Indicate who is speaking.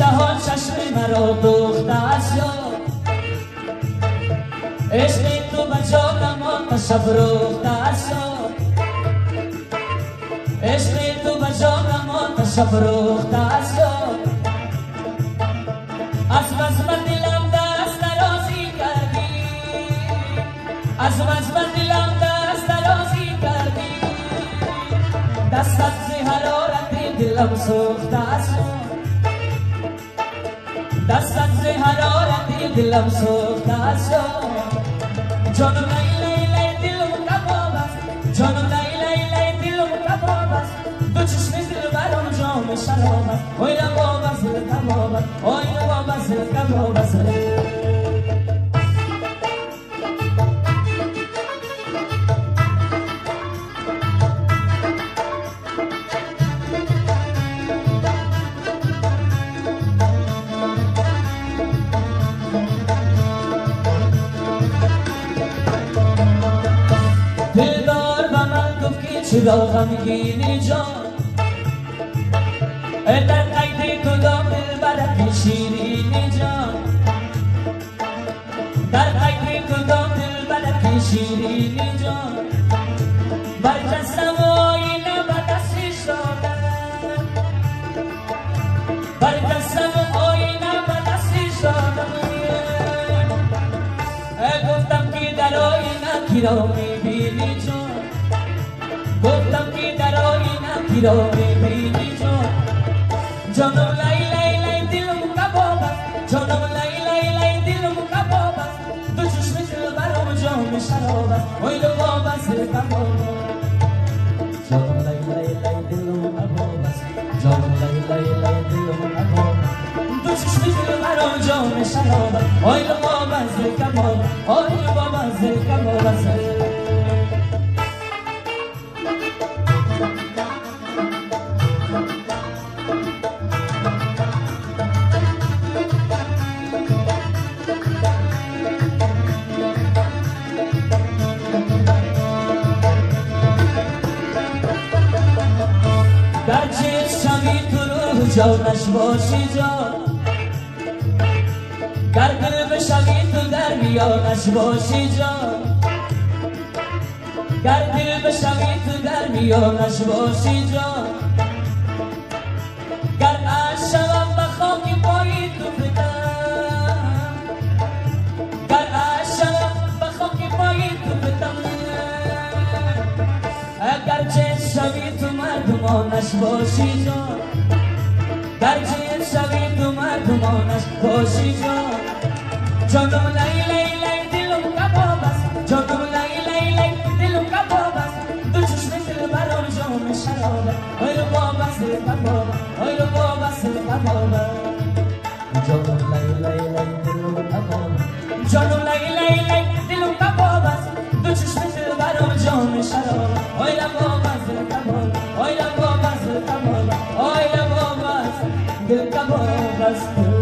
Speaker 1: جهان چشم مرا دوخته است یار، عشق تو به جانم آتش افروخته است یار، عشق تو به جانم آتش افروخته است یار. از بزم دلم دست درازی کردی، از بزم دلم دست درازی کردی، دستت ز حرارت دلم سوخته است یار، دستت ز حرارت دلم سوخته است یار. جانم لای لای لای دلم کباب است، جانم لای لای لای دلم کباب است، دو چشم دل برام جام شراب است. اوی رباب است کباب است، اوی رباب است کباب است. دلدار به من گفت که چرا غمگینی جان، در قید کدام دلبرت شیرینی جان، در قید کدام دلبرت شیرینی جان. برجستم و آینه به دستش دادم، برجستم و آینه به دستش دادم، گفتم که در آینه کی را میبینی جان، گفتم که در آینه کی را میبینی جان. جانم لای لای لای دلم کباب است، جانم لای لای لای دلم کباب است، دو چشم دل برام جام شراب است. اوی رباب است کباب است، جانم لای لای لای دلم کباب است، جانم لای لای لای دلم کباب است، دو چشم دل برام جام شراب است. اوی رباب است کباب است، اوی رباب است کباب است. گرچه شمی تو روح جانش باشی جان، گر دل بشمی تو در میانش باشی جان، گر دل بشمی تو در میانش باشی جان. گر از شوم به خاک پای تو بدم، گر از شوم به خاک پای تو بدم، گرچه شوی تو مردمانش باشی جان، گرچه شوی تو مردمانش باشی جان. جانم لای لای لای دلم کباب است، جانم لای لای لای دلم کباب است، دو چشم دل برام جام شراب است. اوی رباب است کباب است، اوی رباب است کباب است، جانم لای لای لای دلم کباب است، جانم لای لای لای دلم کباب است، دو چشم دل برام جام شراب است. اوی رباب است کباب است، اوی رباب است کباب است، اوی رباب است کباب است.